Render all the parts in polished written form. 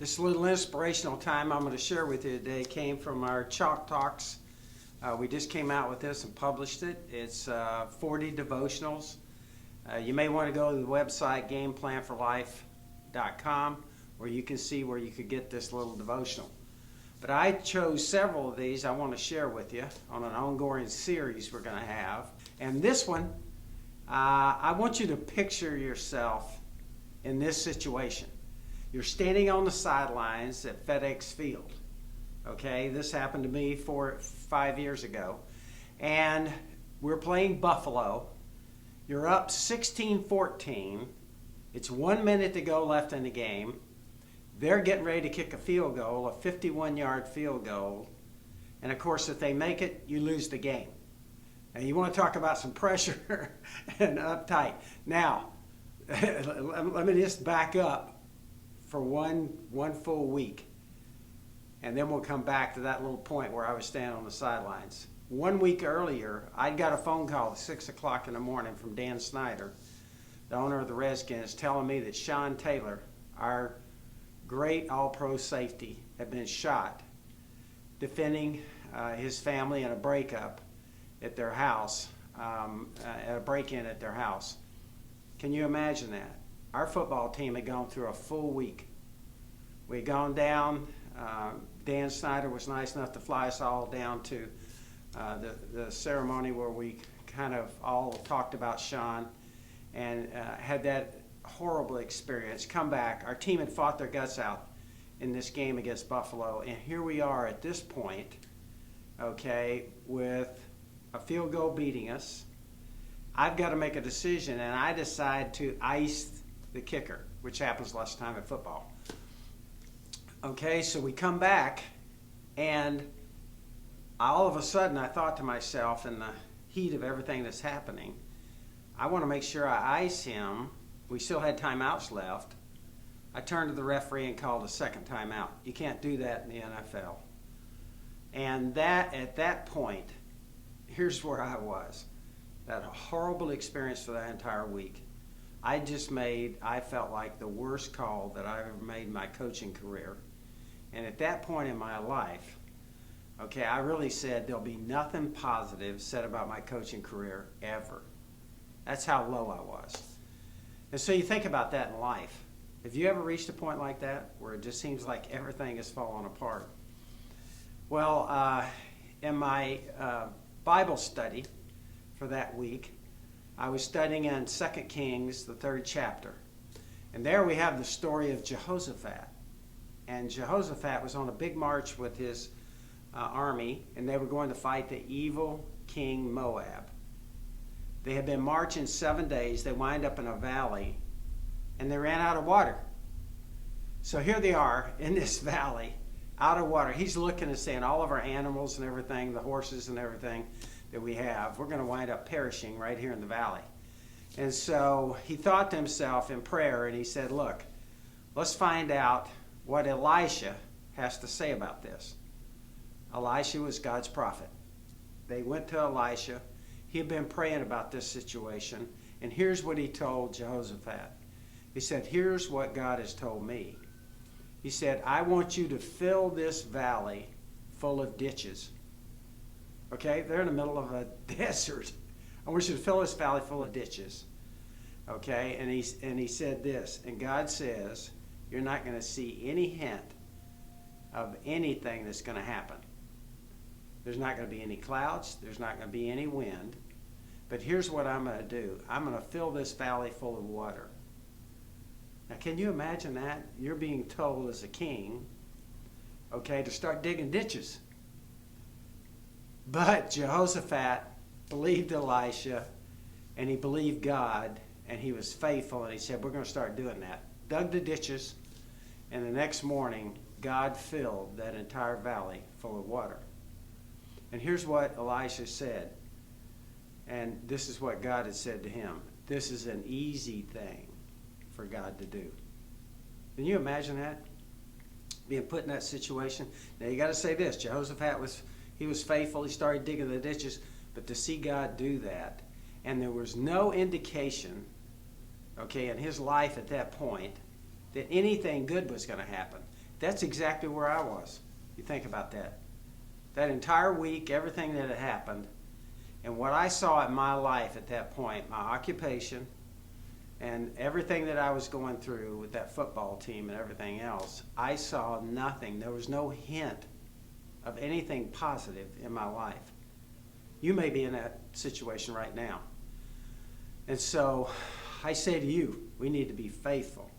This little inspirational time I'm going to share with you today came from our Chalk Talks. We just came out with this and published it. It's 40 devotionals. You may want to go to the website gameplanforlife.com where you can see where you could get this little devotional. But I chose several of these I want to share with you on an ongoing series we're going to have. And this one, I want you to picture yourself in this situation. You're standing on the sidelines at FedEx Field. Okay, this happened to me 5 years ago. And we're playing Buffalo. You're up 16-14. It's 1 minute to go left in the game. They're getting ready to kick a field goal, a 51-yard field goal. And of course, if they make it, you lose the game. And you want to talk about some pressure and uptight. Now, let me just back up for one full week. And then we'll come back to that little point where I was standing on the sidelines. 1 week earlier, I'd got a phone call at 6 o'clock in the morning from Dan Snyder, the owner of the Redskins, telling me that Sean Taylor, our great all-pro safety, had been shot defending his family in a breakup at their house, at a break-in at their house. Can you imagine that? Our football team had gone through a full week. We had gone down. Dan Snyder was nice enough to fly us all down to the ceremony where we kind of all talked about Sean and had that horrible experience. Come back. Our team had fought their guts out in this game against Buffalo, and here we are at this point, okay, with a field goal beating us. I've got to make a decision, and I decide to ice the kicker, which happens less time in football. Okay, so we come back, and all of a sudden I thought to myself, in the heat of everything that's happening, I want to make sure I ice him. We still had timeouts left. I turned to the referee and called a second timeout. You can't do that in the NFL. And at that point, here's where I was. That horrible experience for that entire week. I felt like the worst call that I've ever made in my coaching career. And at that point in my life, okay, I really said there'll be nothing positive said about my coaching career ever. That's how low I was. And so you think about that in life. Have you ever reached a point like that where it just seems like everything is falling apart? Well, in my Bible study for that week, I was studying in 2 Kings, the 3rd chapter. And there we have the story of Jehoshaphat. And Jehoshaphat was on a big march with his army, and they were going to fight the evil king Moab. They had been marching 7 days. They wind up in a valley, and they ran out of water. So here they are in this valley, out of water. He's looking and saying, all of our animals and everything, the horses and everything that we have, we're going to wind up perishing right here in the valley. And so he thought to himself in prayer, and he said, look, let's find out what Elisha has to say about this. Elisha was God's prophet. They went to Elisha. He had been praying about this situation, and here's what he told Jehoshaphat. He said, here's what God has told me. He said, I want you to fill this valley full of ditches. Okay, they're in the middle of a desert. I want you to fill this valley full of ditches. Okay, and he said this, and God says, you're not going to see any hint of anything that's going to happen. There's not going to be any clouds. There's not going to be any wind. But here's what I'm going to do. I'm going to fill this valley full of water. Now, can you imagine that? You're being told as a king, okay, to start digging ditches. But Jehoshaphat believed Elisha, and he believed God, and he was faithful, and he said, we're going to start doing that. Dug the ditches, and the next morning, God filled that entire valley full of water. And here's what Elisha said, and this is what God had said to him. This is an easy thing for God to do. Can you imagine that? Being put in that situation? Now you got to say this, Jehoshaphat was faithful, he started digging the ditches, but to see God do that, and there was no indication, okay, in his life at that point, that anything good was going to happen. That's exactly where I was. You think about that. That entire week, everything that had happened, and what I saw in my life at that point, my occupation, and everything that I was going through with that football team and everything else, I saw nothing. There was no hint of anything positive in my life. You may be in that situation right now. And so I say to you, we need to be faithful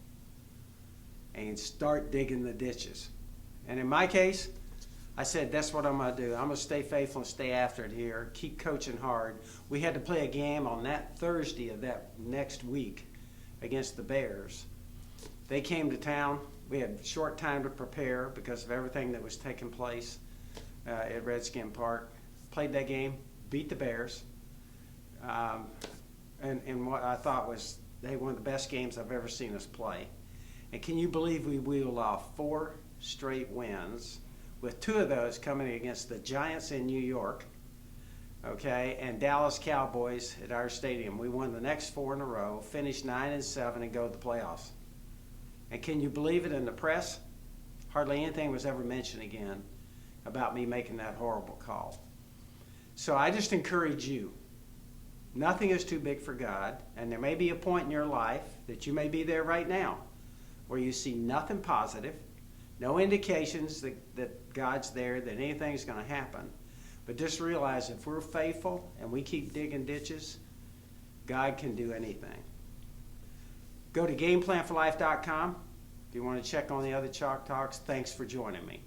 and start digging the ditches. And in my case, I said, that's what I'm going to do. I'm going to stay faithful and stay after it here, keep coaching hard. We had to play a game on that Thursday of that next week against the Bears. They came to town. We had a short time to prepare because of everything that was taking place at Redskin Park. Played that game, beat the Bears, and what I thought was one of the best games I've ever seen us play. And can you believe we wheeled off 4 straight wins, with 2 of those coming against the Giants in New York, okay, and Dallas Cowboys at our stadium. We won the next 4 in a row, finished 9-7, and go to the playoffs. And can you believe it, in the press, hardly anything was ever mentioned again about me making that horrible call. So I just encourage you, nothing is too big for God, and there may be a point in your life that you may be there right now where you see nothing positive, no indications that God's there, that anything's going to happen. But just realize if we're faithful and we keep digging ditches, God can do anything. Go to GamePlanForLife.com if you want to check on the other Chalk Talks. Thanks for joining me.